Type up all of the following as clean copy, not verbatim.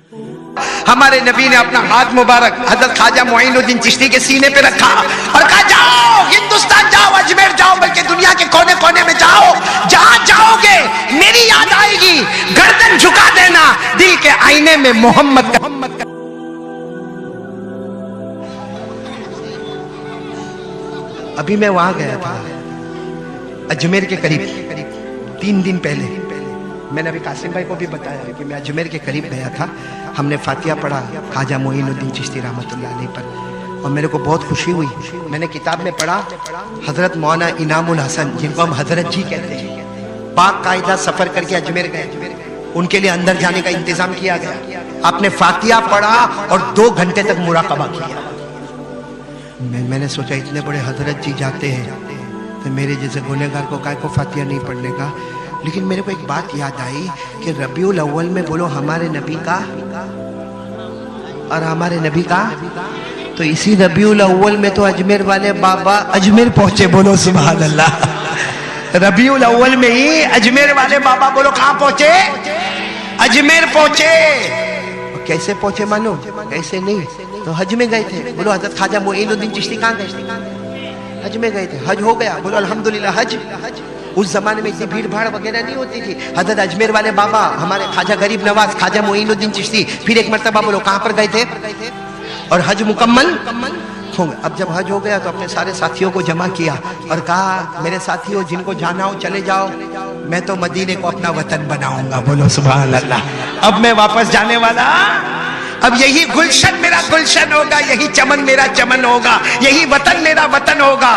हमारे नबी ने अपना हाथ मुबारक हजरत ख्वाजा मोइनुद्दीन चिश्ती के सीने पे रखा और कहा, जाओ हिंदुस्तान जाओ, अजमेर जाओ, बल्कि दुनिया के कोने कोने में जाओ, जहां जाओगे मेरी याद आएगी, गर्दन झुका देना, दिल के आईने में मोहम्मद का। अभी मैं वहां गया था अजमेर के करीब 3 दिन पहले। मैंने अभी कासिम भाई को भी बताया कि मैं अजमेर के करीब गया था। हमने फातिहा पढ़ा ख्वाजा मोइनुद्दीन चिश्ती रहमतुल्लाह अलैह पर, और मेरे को बहुत खुशी हुई। मैंने किताब में पढ़ा हजरत मौलाना इनामुल हसन, जिनको हम हजरत जी कहते हैं, पाक कायदा सफर करके अजमेर गए, उनके लिए अंदर जाने का इंतजाम किया गया। आपने फातिहा पढ़ा और 2 घंटे तक मुराकबा किया। मैंने सोचा इतने बड़े हजरत जी जाते हैं तो मेरे जैसे गुनहगार को काय को फातिहा नहीं पढ़ने का। लेकिन मेरे को एक बात याद आई कि रबीउल अव्वल में बोलो हमारे नबी का और हमारे नबी का, तो इसी रबीउल अव्वल में तो अजमेर वाले बाबा अजमेर पहुंचे, बोलो सुभान अल्लाह। रबीउल अव्वल में ही अजमेर वाले बाबा बोलो कहां पहुंचे, अजमेर पहुंचे। कैसे पहुंचे मालूम? कैसे नहीं, तो हज में गए थे। बोलो हजरत ख्वाजा मोइनुद्दीन चिश्ती कहां गए? हज में गए थे। हज हो गया, बोलो अल्हम्दुलिल्लाह। हज उस जमाने में इतनी भीड़ भाड़ वगैरह नहीं होती थी। हजरत अजमेर वाले बाबा हमारे ख्वाजा गरीब नवाज ख्वाजा मोइनुद्दीन चिश्ती फिर एक मरतबा बोलो कहां पर गए थे, और हज मुकम्मल हो गया। अब जब हज हो गया तो अपने सारे साथियों को जमा किया और कहा, मेरे साथियों जिनको जाना हो चले जाओ, मैं तो मदीने को अपना वतन बनाऊंगा, बोलो सुभान अल्लाह। अब मैं वापस जाने वाला, अब यही गुलशन मेरा गुलशन होगा, यही चमन मेरा चमन होगा, यही वतन मेरा वतन होगा।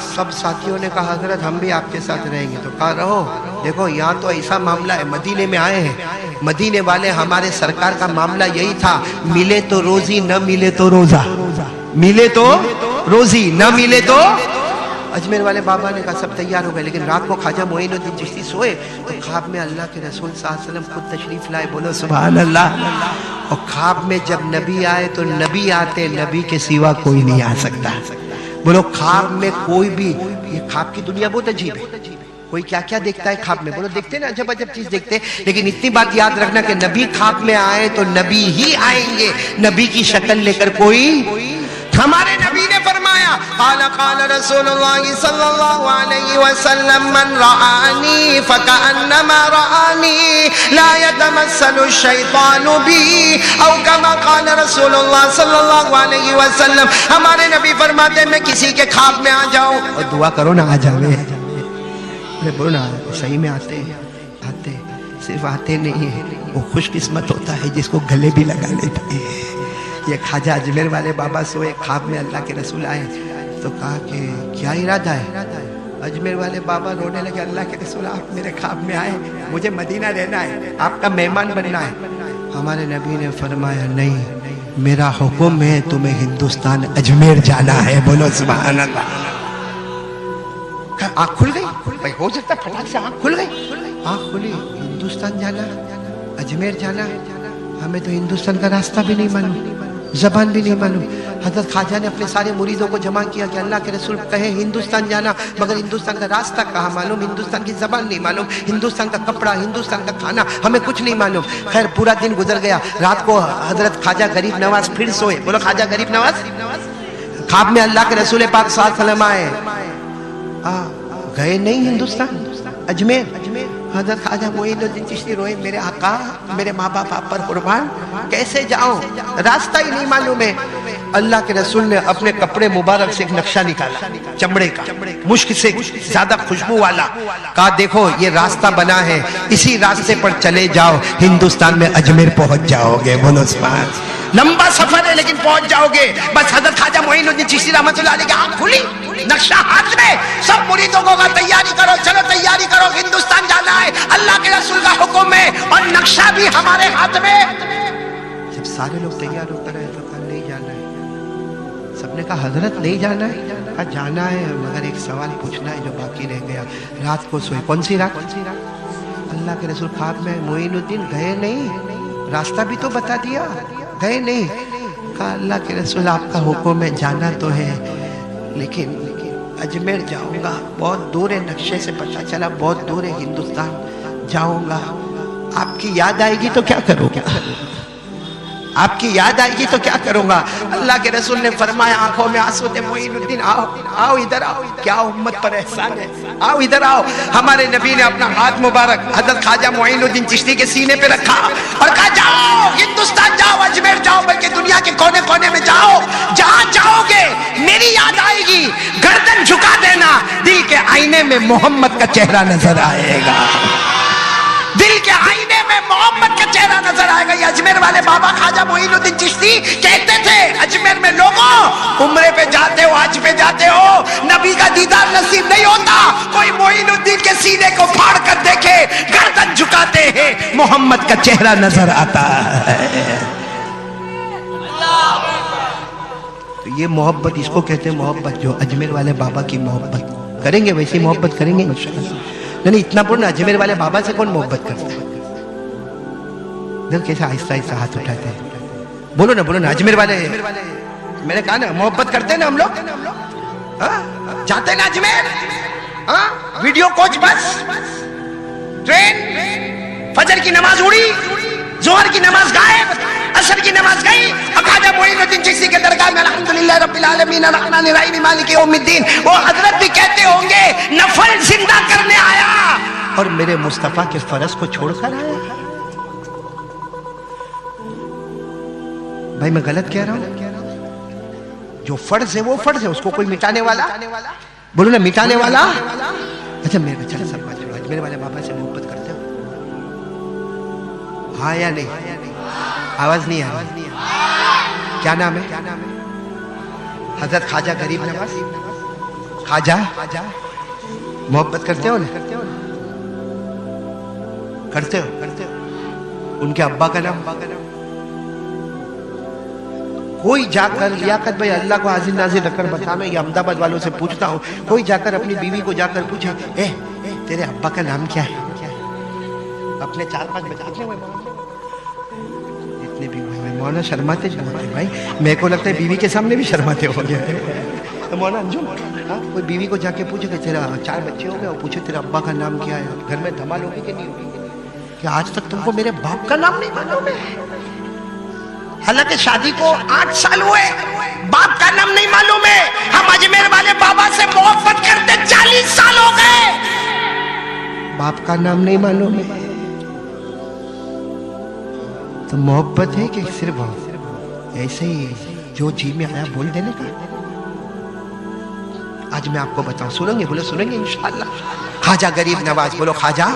सब साथियों ने कहा हजरत हम भी आपके साथ रहेंगे। तो कहा रहो, देखो यहाँ तो ऐसा मामला है, मदीने में आए हैं, मदीने वाले हमारे सरकार का मामला यही था, मिले तो रोजी न मिले तो रोजा, मिले तो रोजी न मिले तो। अजमेर वाले बाबा ने कहा सब तैयार हो गए, लेकिन रात को ख्वाजा मोइनुद्दीन चिश्ती सोए तो ख्वाब में अल्लाह के रसूल सल्लल्लाहु अलैहि वसल्लम खुद तशरीफ लाए, बोलो सुभान अल्लाह। और ख्वाब में जब नबी आए तो नबी आते, नबी के सिवा कोई नहीं आ सकता। बोलो ख्वाब में कोई भी, ये ख्वाब की दुनिया बहुत अजीब है, कोई क्या क्या देखता है ख्वाब में, बोलो देखते ना अजब अजब चीज देखते। लेकिन इतनी बात याद रखना कि नबी ख्वाब में आए तो नबी ही आएंगे, नबी की शक्ल लेकर कोई। हमारे नबी ने फरमाया, क़ाल क़ाल रसूलुल्लाह सल्लल्लाहु अलैहि वसल्लम, मन रआनी फकअन्नमा रआनी ला यतमस्सलु शैतानु बी, औ कमा क़ाल रसूलुल्लाह सल्लल्लाहु अलैहि वसल्लम। हमारे नबी फरमाते मैं किसी के ख्वाब में आ जाऊं और दुआ करो ना आ जावे, बोलो ना सही में आते आते, सिर्फ आते नहीं है, वो खुशकिस्मत होता है जिसको गले भी लगा लेता है। ये ख्वाजा अजमेर वाले बाबा सोए, ख्वाब में अल्लाह के रसूल आए तो कहा कि क्या इरादा है? अजमेर वाले बाबा रोने लगे, अल्लाह के रसूल आप मेरे ख्वाब में आए, मुझे मदीना रहना है, आपका मेहमान बनना है। हमारे नबी ने फरमाया नहीं, मेरा हुक्म है तुम्हें हिंदुस्तान अजमेर जाना है, बोलो सुभान अल्लाह। आँख खुल गई भाई, हो सकता है फटाक से आँख खुल गई, आँख खुली, हिंदुस्तान जाना, अजमेर जाना। हमें तो हिंदुस्तान का रास्ता भी नहीं मालूम, जबान भी नहीं मालूम। हजरत ख्वाजा ने अपने सारे मुरीदों को जमा किया कि अल्लाह के रसूल कहे हिंदुस्तान जाना, मगर हिंदुस्तान का रास्ता कहाँ मालूम, हिंदुस्तान की जबान नहीं मालूम, हिंदुस्तान का कपड़ा, हिंदुस्तान का खाना, हमें कुछ नहीं मालूम। खैर पूरा दिन गुजर गया। रात को हजरत ख्वाजा गरीब नवाज फिर सोए, बोलो ख्वाजा गरीब नवाज। ख्वाब में अल्लाह के रसूल पाक सल्लल्लाहु अलैहि वसल्लम आए, गए नहीं हिंदुस्तान, अजमेर। हजरत ख्वाजा मोइनुद्दीन चिश्ती रोए, मेरे आका, मेरे माँ बाप आप पर कुर्बान, कैसे जाऊं, रास्ता ही नहीं मालूम है। अल्लाह के रसूल ने अपने कपड़े मुबारक से एक नक्शा निकाला, चमड़े का, मुश्क से ज्यादा खुशबू वाला, कहा देखो ये रास्ता बना है, इसी रास्ते पर चले जाओ, हिंदुस्तान में अजमेर पहुंच जाओगे, बोलो सुभान। लंबा सफर है लेकिन पहुंच जाओगे। बस हजरत ख्वाजा मोइनुद्दीन चिश्ती रहमतुल्लाह अलैह की आंख खुली, नक्शा हाथ में, सब मुरीदों को कहा तैयारी करो, चलो तैयारी करो, हिंदुस्तान जाना है, अल्लाह के रसूल का हुक्म है और नक्शा भी हमारे हाथ में। जब सारे लोग तैयार होकर रहे तो कहा नहीं जाना है, सबने कहा हजरत नहीं जाना है, कहा जाना है, मगर एक सवाल पूछना है जो बाकी रह गया। रात को सोए, कौन सी रात? अल्लाह के रसूल ख्वाब में, मोइनुद्दीन गए नहीं, रास्ता भी तो बता दिया, गए नहीं। कहा अल्लाह के रसूल आपका हुक्म है, जाना तो है, लेकिन अजमेर जाऊंगा, बहुत दूर है, नक्शे से पता चला बहुत दूर है, हिंदुस्तान जाऊंगा, आपकी याद आएगी तो क्या करोगे? आपकी याद आएगी तो क्या करूंगा। अल्लाह के रसूल ने फरमाया, आंखों में आंसू थे, मोइनुद्दीन आओ आओ इधर आओ, क्या उम्मत पर एहसान है, आओ इधर आओ। हमारे नबी ने अपना हाथ मुबारक हजरत ख्वाजा मोइनुद्दीन चिश्ती के सीने पे रखा और कहा, जाओ हिंदुस्तान जाओ, अजमेर जाओ, बल्कि दुनिया के कोने कोने में जाओ, जहां जाओगे मेरी याद आएगी, गर्दन झुका देना, दिल के आईने में मोहम्मद का चेहरा नजर आएगा, दिल के आईने में मोहम्मद का चेहरा नजर आएगा। ये अजमेर वाले बाबा ख्वाजा मोइनुद्दीन चिश्ती कहते थे, अजमेर में लोगों उम्रे पे जाते हो, हज पे जाते हो, नबी का दीदार नसीब नहीं होता, कोई मोइनुद्दीन के सीने को फाड़ कर देखे, गर्दन झुकाते हैं, मोहम्मद का चेहरा नजर आता है। तो ये मोहब्बत, इसको कहते हैं मोहब्बत, जो अजमेर वाले बाबा की मोहब्बत करेंगे वैसी मोहब्बत करेंगे इंशाअल्लाह। नहीं इतना बोलना, अजमेर वाले बाबा से कौन मोहब्बत करता है? कैसे आहिस्ता आहिस्ता हाथ उठाते हैं, बोलो ना बोलो ना, अजमेर वाले, मैंने कहा ना मोहब्बत करते हैं ना हम लोग, जाते ना Ajmer, video coach bus, train, फजर की नमाज उड़ी, जोहर की नमाज गायब, असर की नमाज गई, ख्वाजा मोइनुद्दीन चिश्ती के दरगाह में अल्हम्दुलिल्लाह रब्बिल आलमीन अर्रहमानिर रहीम मालिक यौमिद्दीन, वो हजरत भी कहते होंगे नफल जिंदा करने आया और मेरे मुस्तफा के फर्ज को छोड़कर आया। भाई मैं गलत कह रहा हूं? जो फर्ज है वो फर्ज है, उसको कोई मिटाने वाला, बोलो ना मिटाने वाला। अच्छा मेरे बच्चा सब बात छोड़ो, मेरे वाले बाबा से मोहब्बत करते हो? हाँ या नहीं? आवाज नहीं आ रही। क्या नाम है? हजरत ख्वाजा गरीब नवाज ख्वाजा, मोहब्बत करते हो ना? करते हो? उनके अब्बा का नाम? कोई जाकर, लियाकत भाई अल्लाह को हाजिर नाजिर रखकर बताना, ये अहमदाबाद वालों से पूछता हूँ, कोई जाकर अपनी बीवी को जाकर पूछे, ए तेरे अब्बा का नाम क्या है? अपने 4-5 बच्चे इतने भी मौना शर्माते भाई, मेरे को लगता है बीवी के सामने भी शर्माते हो गए। तो मौना अंजुम, कोई बीवी को जाके पूछे कि तेरा 4 बच्चे हो गए और पूछे तेरा अब्बा का नाम क्या है, घर में धमाल होगी कि नहीं होगी? कि आज तक तुमको मेरे बाप का नाम नहीं मालूम है? हालांकि शादी को 8 साल हुए, बाप का नाम नहीं मालूम है। हम अजमेर वाले बाबा से मोहब्बत करते 40 साल हो गए, बाप का नाम नहीं मालूम है। तो मोहब्बत है कि सिर्फ ऐसे ही जो जी में आया बोल देने का? आज मैं आपको बताऊं, सुनेंगे? बोलो सुनेंगे इंशाअल्लाह। ख्वाजा गरीब नवाज, बोलो ख्वाजा,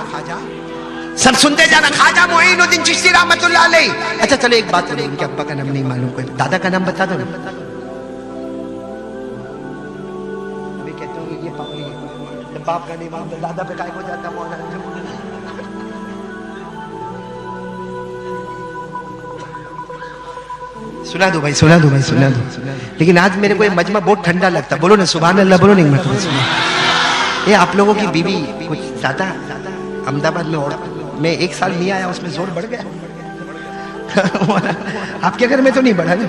सब सुनते जाना, ख्वाजा मोइनुद्दीन चिश्ती रहमतुल्लाह अलैह। अच्छा चलो एक बात करो, उनके अब्बा का नाम नहीं मालूम, कोई दादा का नाम बता दो ना। अभी कहते हो ये बाप का नहीं मालूम, दादा पे काय हो जाता मौला। सुना दो भाई, सुना दो भाई, सुना दो। लेकिन आज मेरे को ये मजमा बहुत ठंडा लगता, बोलो ना सुभान अल्लाह, बोलो नहीं मत सुना। ये आप लोगों की बीवी कुछ ज्यादा अहमदाबाद में और मैं 1 साल नहीं आया, उसमें जोर बढ़ गया। आपके घर में तो नहीं बढ़ा ना?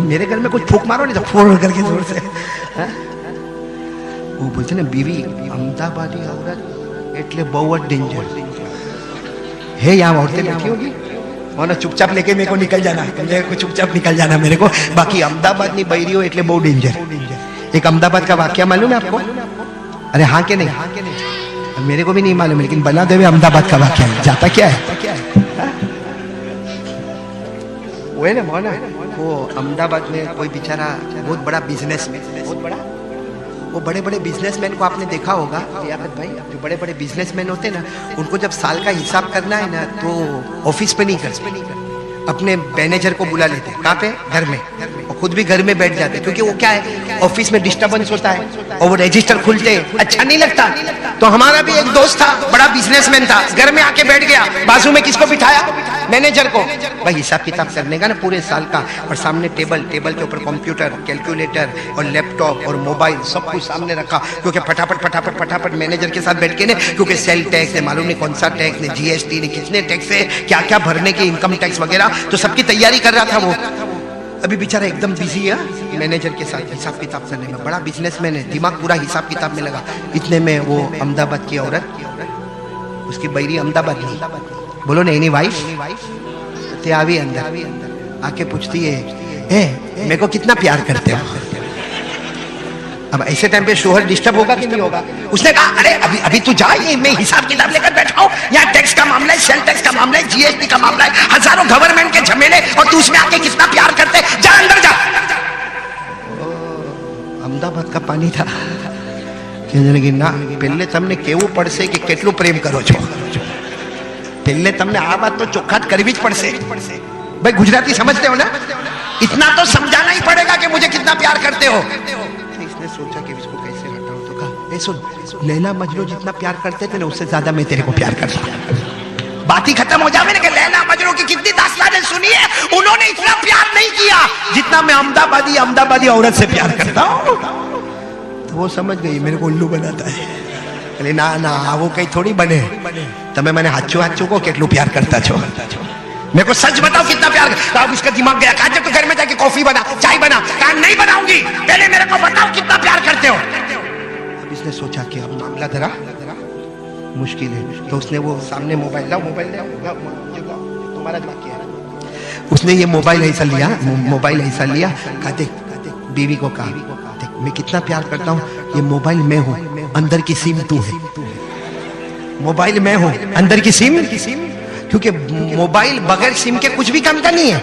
मेरे घर में कुछ फूक मारो नहीं तो फोड़ करके जोर से। वो बोलते ना बीवी अहमदाबादी औरत एटले बहुत डेंजर है। यहाँ औरतें बैठी होगी और ना चुपचाप लेके मेरे को निकल जाना, मेरे को चुपचाप निकल जाना मेरे को, बाकी अहमदाबाद नहीं बहरी हो एटले बहुत डेंजर। एक अहमदाबाद का वाकया मालूम है आपको? अरे हाँ के नहीं? मेरे को भी नहीं मालूम, लेकिन बना देवे अहमदाबाद का वाकया जाता क्या है? वो है ना मौना, वो अहमदाबाद में कोई बेचारा बहुत बड़ा बिजनेसमैन, बहुत बड़ा, वो बड़े बड़े बिजनेसमैन को आपने देखा होगा लियाकत भाई, जो बड़े बड़े बिजनेसमैन होते हैं ना, उनको जब साल का हिसाब करना है ना तो ऑफिस पे नहीं करते, अपने मैनेजर को बुला लेते। कहाँ पे? घर में, और खुद भी घर में बैठ जाते, क्योंकि वो क्या है ऑफिस में डिस्टर्बेंस होता है और वो रजिस्टर खुलते हैं, अच्छा नहीं लगता। तो हमारा भी एक दोस्त था, बड़ा बिजनेसमैन था, घर में आके बैठ गया, बाजू में किसको बिठाया? मैनेजर को। भाई हिसाब किताब करने का ना पूरे साल का, और सामने टेबल के ऊपर कंप्यूटर, कैलकुलेटर और लैपटॉप और मोबाइल सब कुछ सामने रखा, क्योंकि फटाफट मैनेजर के साथ बैठ के ना, क्योंकि सेल टैक्स है, मालूम नहीं कौन सा टैक्स है, GST ने कितने टैक्स है, क्या क्या भरने के, इनकम टैक्स वगैरह, तो सबकी तैयारी कर रहा था वो। अभी बेचारा एकदम बिजी है मैनेजर के साथ हिसाब किताब करने में, बड़ा बिजनेसमैन है, दिमाग पूरा हिसाब किताब में लगा। इतने में वो अहमदाबाद की औरत, उसकी बहरी अहमदाबाद नहीं, बोलो ना एनी वाइफ, फतेह आवी अंदर आके पूछती है, ए मेरे को कितना प्यार करते हो? अब ऐसे टाइम पे शोहर डिस्टर्ब होगा कि नहीं होगा? उसने कहा, अरे अभी अभी तू जा, ये मैं हिसाब किताब लेकर बैठा हूं, यहाँ टैक्स का मामला है, सेल टैक्स का मामला है, जीएसटी का मामला है, हजारों गवर्नमेंट के झमेले, और तू उसमें आके कितना प्यार करते, जा अंदर जा। अहमदाबाद का पानी था कि ना, पहले तमने केवू पड़से कि केटलू प्रेम करो छो, पहले तमने आ बात तो चोखाट करवी ज पड़से। भाई गुजराती समझते हो ना, इतना तो समझाना ही पड़ेगा कि मुझे कितना प्यार करते हो। इसने सोचा कि इसको कैसे हटाऊं, तो कहा, ए सुन, लैला मजनू जितना प्यार करते थे ना, उससे ज्यादा मैं तेरे को प्यार करता हूं। बात ही खत्म हो जावे ना कि लैला मजनू की कितनी दास्तानें सुनी है, उन्होंने इतना प्यार नहीं किया जितना मैं अहमदाबादी औरत से प्यार करता हूं। तो वो समझ गई मेरे को उल्लू बनाता है। अरे ना ना, वो कहीं थोड़ी बने, तमे मैंने हाचू को केटलू प्यार करता छो, मेरे को सच बताओ कितना प्यार। अब इसका दिमाग गया, कहा जब तू घर में जाके कॉफी बना, चाय बना, कहा नहीं बनाऊंगी, पहले मेरे को बताओ कितना प्यार करते हो। अब इसने सोचा कि अब मामला जरा मुश्किल है, तो उसने वो सामने मोबाइल तुम्हारा दिमाग किया, उसने ये मोबाइल ऐसा लिया, कहा देख, बीवी को कहा, देख मैं कितना प्यार करता हूँ, ये मोबाइल मैं हूँ, अंदर की सिम तू है, मोबाइल मैं हूँ, अंदर की सिम, क्योंकि मोबाइल बगैर सिम के कुछ भी काम का नहीं है,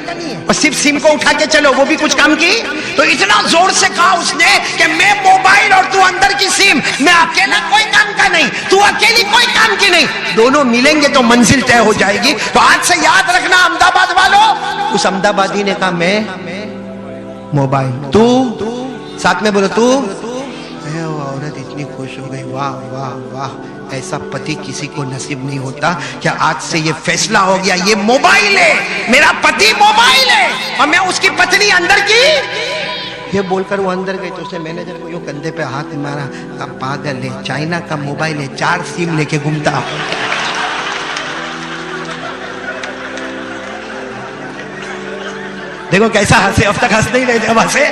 और सिर्फ सिम को उठा के चलो वो भी कुछ काम की। तो इतना जोर से कहा उसने कि मैं मोबाइल और तू अंदर की सिम, मैं अकेला कोई काम का नहीं, तू अकेली कोई काम की नहीं, दोनों मिलेंगे तो मंजिल तय हो जाएगी। तो आज से याद रखना अहमदाबाद वालों, उस अहमदाबादी ने कहा मैं मोबाइल, तू साथ में बोलो तू। औरत इतनी खुश हो गई, वाह वाह वाह, ऐसा पति किसी को नसीब नहीं होता। क्या आज से ये फैसला हो गया, ये मोबाइल है, मेरा पति मोबाइल है और मैं उसकी पत्नी अंदर की। ये बोलकर वो अंदर गई तो उसने मैनेजर को यूं कंधे पे हाथ मारा, कहा पागल है, चाइना का मोबाइल है, 4 सिम लेके घूमता। देखो कैसा हंसे, अब तक हंस नहीं रहे थे, अब हंसे।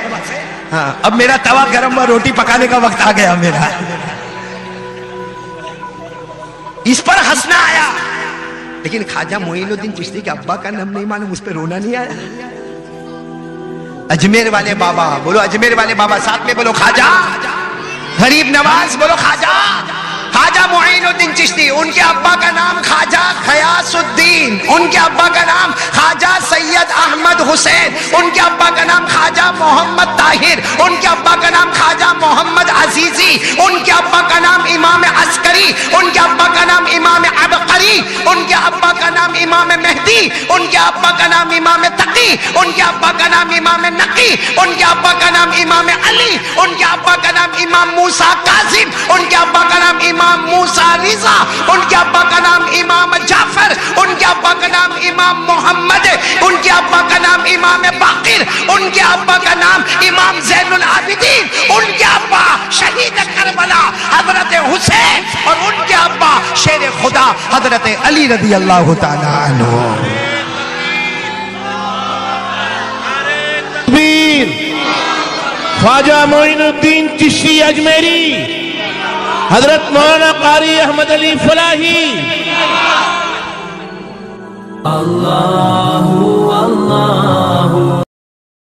हाँ, अब मेरा तवा गरम हुआ, रोटी पकाने का वक्त आ गया मेरा, इस पर हंसना आया। लेकिन ख्वाजा मोइनुद्दीन चिश्ती के अब्बा का नाम नहीं मालूम, उस पर रोना नहीं आया। अजमेर वाले बाबा, बोलो अजमेर वाले बाबा, साथ में बोलो ख्वाजा गरीब नवाज, बोलो ख्वाजा मोइनुद्दीन चिश्ती। उनके अब्बा का नाम ख्वाजा गयासुद्दीन, उनके अब्बा का नाम ख्वाजा सैयद अहमद हुसैन, उनके अब्बा का नाम ख्वाजा मोहम्मद ताहिर, उनके अब्बा का नाम ख्वाजा मोहम्मद अजीजी, उनके अब्बा का नाम इमाम अस्करी, उनके अब्बा का नाम इमाम अबकरी, उनके अब्बा का नाम इमाम मेहदी, उनके अब्बा का नाम इमाम तकी, उनके अब्बा का नाम इमाम नकी, उनके अब्बा का नाम इमाम अली, उनके अब्बा का नाम इमाम मूसा कासिम, उनके अब्बा का नाम इमाम मूसा रिजा, उनके अब्बा का नाम इमाम जाफर, उनके अब्बा का नाम इमाम मोहम्मद, उनके अब्बा का नाम इमाम बाकिर, उनके अब्बा का नाम इमाम ज़ैनुल आबिदीन, उनके अब्बा शहीद करबला हजरत हुसैन, और उनके अब्बा शेर खुदा हजरत अली रज़ी अल्लाह तआला अन्हु। ख्वाजा मोइनुद्दीन चिश्ती अजमेरी, हजरत मौलाना कारी अहमद अली फलाही। अल्लाहु अल्लाहु